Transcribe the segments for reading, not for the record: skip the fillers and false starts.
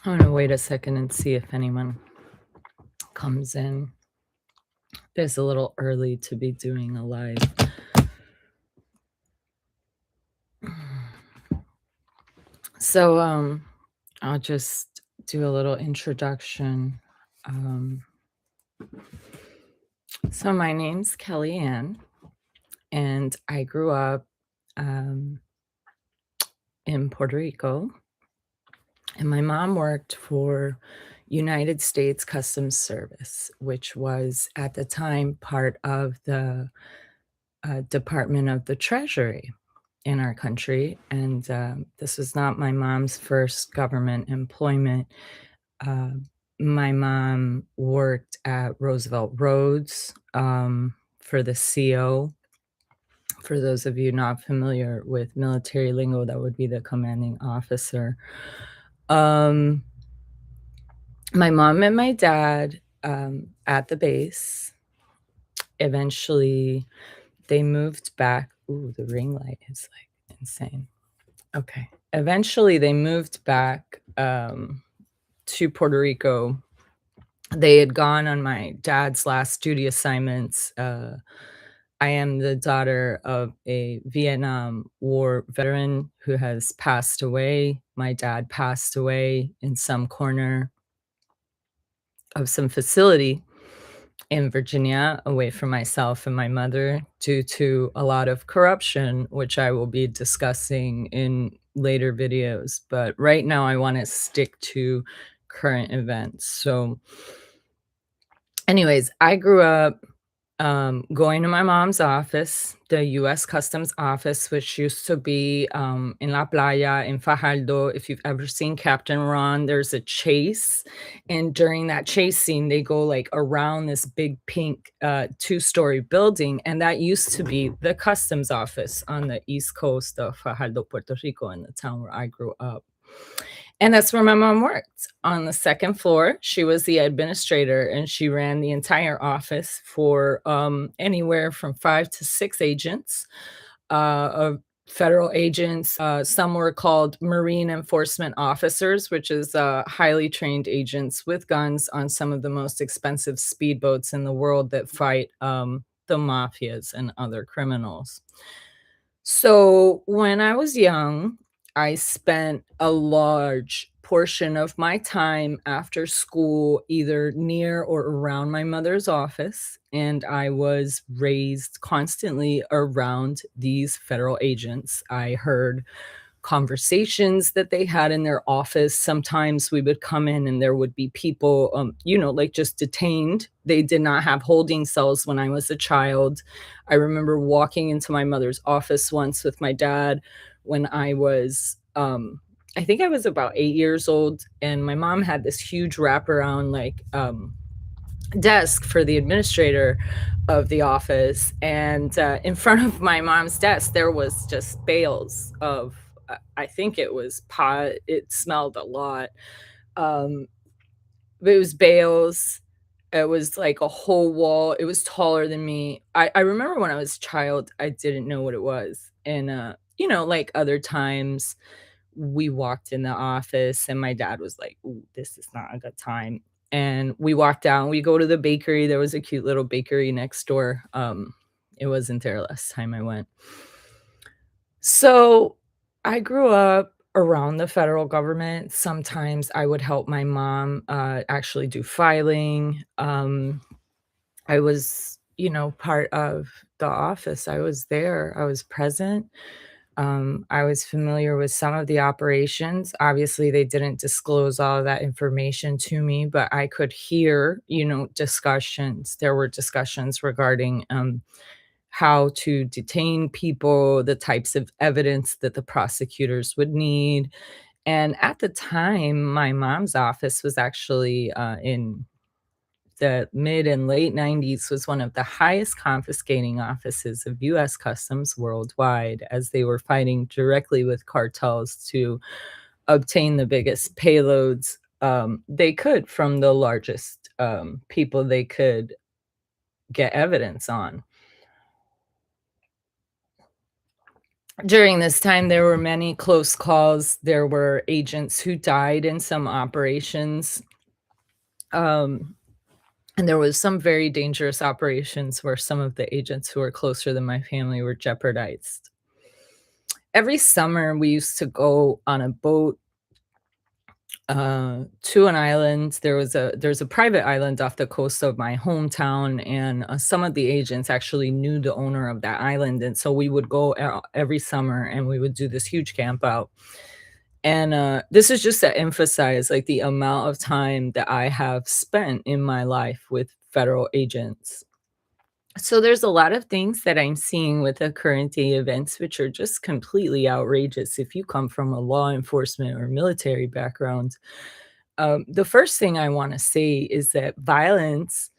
I'm gonna wait a second and see if anyone comes in. It's a little early to be doing a live. So, I'll just do a little introduction. Um, so my name's Kellyanne, and I grew up um, in Puerto Rico, and my mom worked for United States Customs Service, which was at the time part of the Department of the Treasury in our country. And this was not my mom's first government employment. Uh, my mom worked at Roosevelt Roads for the CO. For those of you not familiar with military lingo, that would be the commanding officer. Um, my mom and my dad at the base. Eventually, they moved back. Ooh, the ring light is like insane. Okay. Eventually, they moved back to Puerto Rico. They had gone on my dad's last duty assignments. I am the daughter of a Vietnam War veteran who has passed away. My dad passed away in some corner of some facility in Virginia, away from myself and my mother, due to a lot of corruption, which I will be discussing in later videos. But right now, I want to stick to current events. So, anyways, I grew up going to my mom's office, the US Customs office, which used to be in La Playa, in Fajardo. If you've ever seen Captain Ron, there's a chase. And during that chase scene, they go like around this big pink two-story building. And that used to be the customs office on the east coast of Fajardo, Puerto Rico, in the town where I grew up. And that's where my mom worked. On the second floor, she was the administrator, and she ran the entire office for anywhere from 5 to 6 agents, of federal agents. Some were called marine enforcement officers, which is highly trained agents with guns on some of the most expensive speedboats in the world that fight the mafias and other criminals. So when I was young, I spent a large portion of my time after school either near or around my mother's office, and I was raised constantly around these federal agents. I heard conversations that they had in their office. Sometimes we would come in and there would be people, like just detained. They did not have holding cells when I was a child. I remember walking into my mother's office once with my dad when I was, I think I was about 8 years old, and my mom had this huge wraparound, like, desk for the administrator of the office. And in front of my mom's desk, there was just bales of, I think it was pot. It smelled a lot. Um, but it was bales. It was like a whole wall. It was taller than me. I remember when I was a child, I didn't know what it was. And, like other times, we walked in the office and my dad was like, "Ooh, this is not a good time." And we walked down, we go to the bakery. There was a cute little bakery next door. It wasn't there last time I went. So I grew up around the federal government. Sometimes I would help my mom actually do filing. I was, part of the office. I was there, I was present. I was familiar with some of the operations. Obviously, they didn't disclose all of that information to me, but I could hear, discussions. There were discussions regarding how to detain people, the types of evidence that the prosecutors would need. And at the time, my mom's office was actually in the mid and late 90s, was one of the highest confiscating offices of US Customs worldwide, as they were fighting directly with cartels to obtain the biggest payloads they could from the largest people they could get evidence on. During this time, there were many close calls. There were agents who died in some operations, um, and there was some very dangerous operations where some of the agents who were closer than my family were jeopardized. Every summer, we used to go on a boat to an island. There's a private island off the coast of my hometown, and some of the agents actually knew the owner of that island, and so we would go every summer, and we would do this huge camp out. And this is just to emphasize like the amount of time that I have spent in my life with federal agents. So there's a lot of things that I'm seeing with the current day events, which are just completely outrageous if you come from a law enforcement or military background. The first thing I want to say is that violence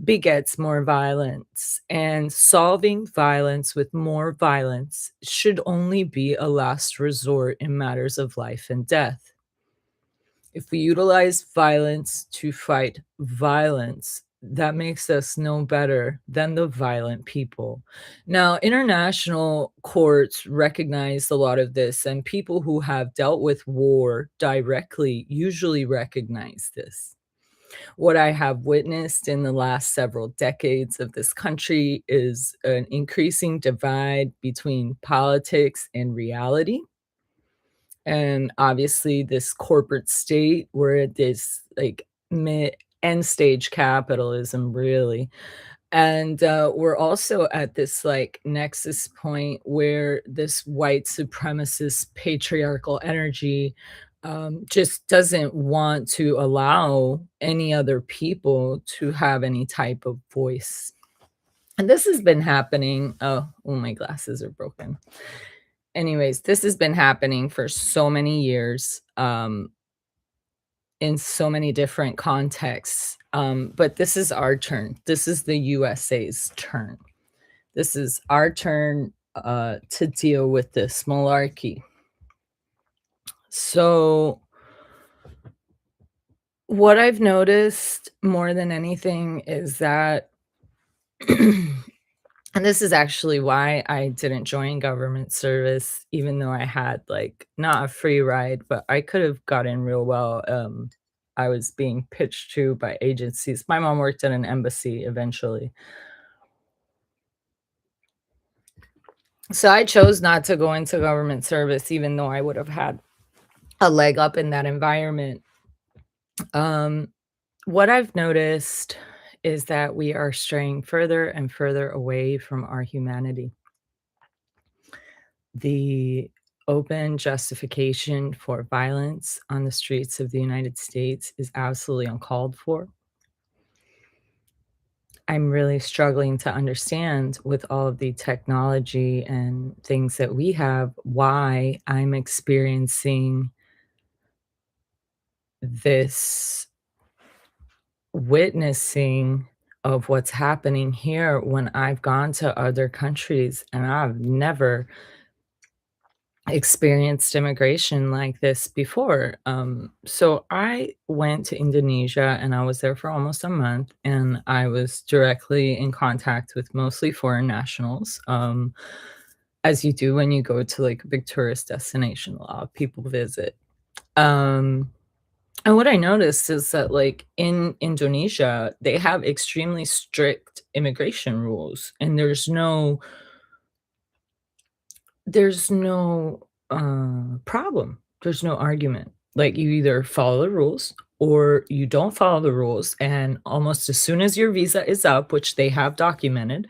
begets more violence, and solving violence with more violence should only be a last resort in matters of life and death. If we utilize violence to fight violence, that makes us no better than the violent people. Now, international courts recognize a lot of this, and people who have dealt with war directly usually recognize this. What I have witnessed in the last several decades of this country is an increasing divide between politics and reality. And obviously, this corporate state where this like mid end stage capitalism, really. And we're also at this like nexus point where this white supremacist patriarchal energy just doesn't want to allow any other people to have any type of voice. And this has been happening. Oh, my glasses are broken. Anyways, this has been happening for so many years, in so many different contexts, but this is our turn. This is the USA's turn. This is our turn, to deal with this malarkey. So, what I've noticed more than anything is that and this is actually why I didn't join government service, even though I had, like, not a free ride, but I could have got in real well. I was being pitched to by agencies. My mom worked at an embassy eventually. So I chose not to go into government service even though I would have had a leg up in that environment. Um, what I've noticed is that we are straying further and further away from our humanity. The open justification for violence on the streets of the United States is absolutely uncalled for. I'm really struggling to understand with all of the technology and things that we have, why I'm experiencing this witnessing of what's happening here when I've gone to other countries and I've never experienced immigration like this before. So I went to Indonesia and I was there for almost a month, and I was directly in contact with mostly foreign nationals. As you do when you go to like a big tourist destination, a lot of people visit. Um, and what I noticed is that like in Indonesia, they have extremely strict immigration rules, and there's no problem. There's no argument. Like, you either follow the rules or you don't follow the rules, and almost as soon as your visa is up, which they have documented,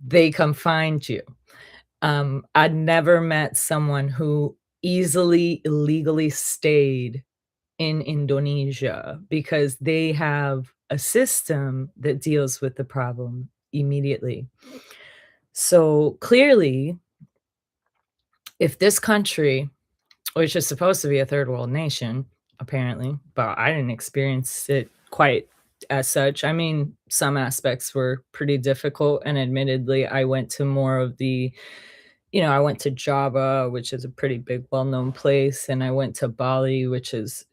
they come find you. I'd never met someone who easily illegally stayed in Indonesia because they have a system that deals with the problem immediately. So, clearly, if this country, which is supposed to be a third world nation, apparently, but I didn't experience it quite as such. I mean, some aspects were pretty difficult, and admittedly, I went to more of I went to Java, which is a pretty big, well-known place, and I went to Bali, which is,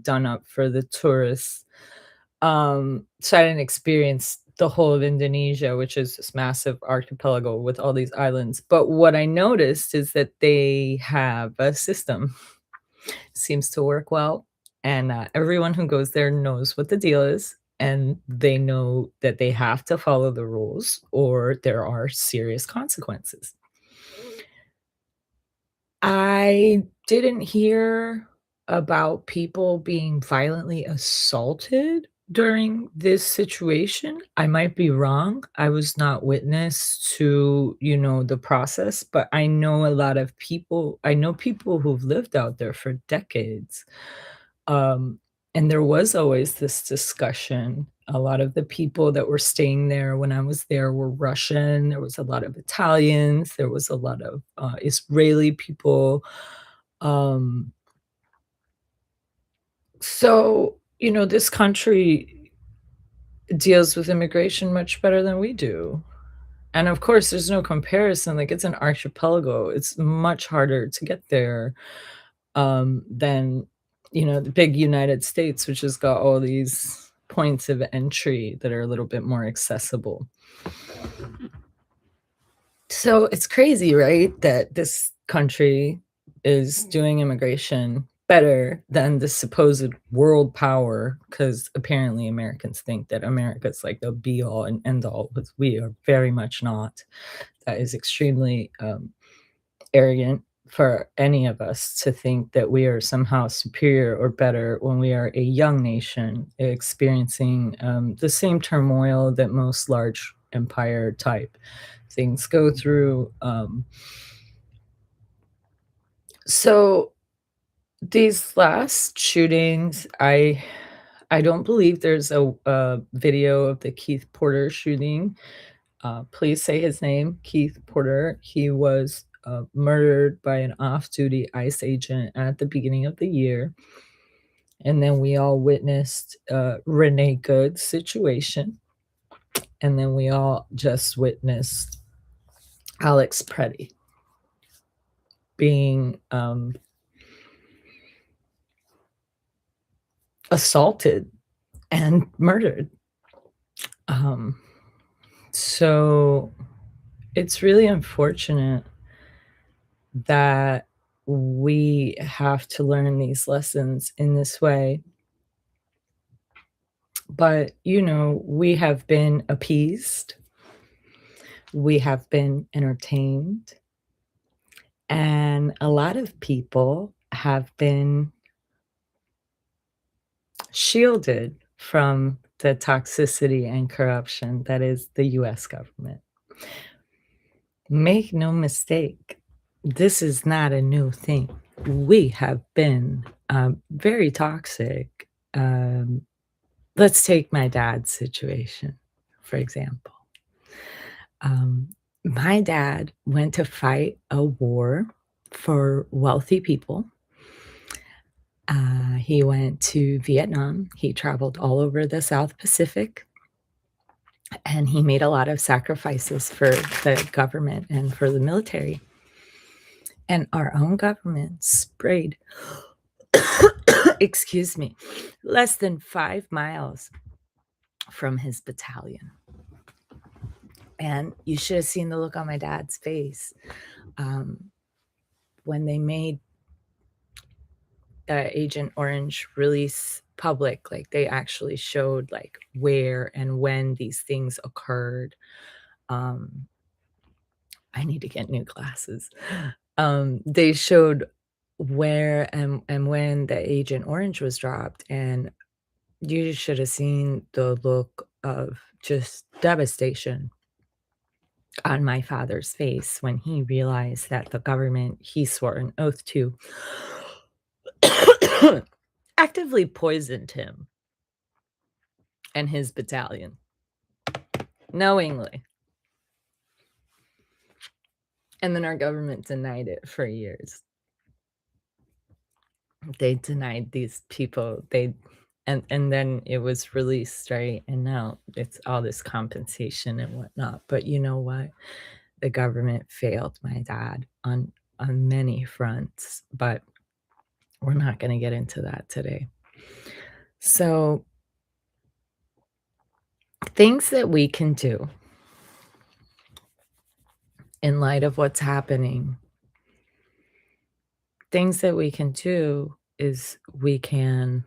done up for the tourists. So I didn't experience the whole of Indonesia, which is this massive archipelago with all these islands. But what I noticed is that they have a system, seems to work well, and everyone who goes there knows what the deal is, and they know that they have to follow the rules or there are serious consequences. I didn't hear about people being violently assaulted during this situation. I might be wrong. I was not witness to, the process, but I know a lot of people. I know people who've lived out there for decades. Um, and there was always this discussion. A lot of the people that were staying there when I was there were Russian. There was a lot of Italians. There was a lot of Israeli people. Um, so, this country deals with immigration much better than we do. And of course, there's no comparison. Like, it's an archipelago. It's much harder to get there than, the big United States, which has got all these points of entry that are a little bit more accessible. So it's crazy, right, that this country is doing immigration better than the supposed world power, because apparently Americans think that America's like the be all and end all, but we are very much not. That is extremely arrogant for any of us to think that we are somehow superior or better when we are a young nation experiencing the same turmoil that most large empire type things go through. So these last shootings, I don't believe there's a video of the Keith Porter shooting. Please say his name, Keith Porter. He was murdered by an off-duty ICE agent at the beginning of the year, and then we all witnessed Renee Good's situation, and then we all just witnessed Alex Preddy being assaulted and murdered. So it's really unfortunate that we have to learn these lessons in this way. But, we have been appeased, we have been entertained, and a lot of people have been shielded from the toxicity and corruption that is the US government. Make no mistake, this is not a new thing. We have been very toxic. Let's take my dad's situation, for example. My dad went to fight a war for wealthy people. He went to Vietnam. He traveled all over the South Pacific, and he made a lot of sacrifices for the government and for the military. And our own government sprayed, excuse me, less than 5 miles from his battalion. And you should have seen the look on my dad's face when they made Agent Orange release public. Like, they actually showed like where and when these things occurred. I need to get new glasses. They showed where and when the Agent Orange was dropped, and you should have seen the look of just devastation on my father's face when he realized that the government he swore an oath to actively poisoned him and his battalion knowingly. And then our government denied it for years. They denied these people. And then it was released, right? And now it's all this compensation and whatnot. But you know what? The government failed my dad on many fronts, but we're not going to get into that today. So Things that we can do in light of what's happening, things that we can do is we can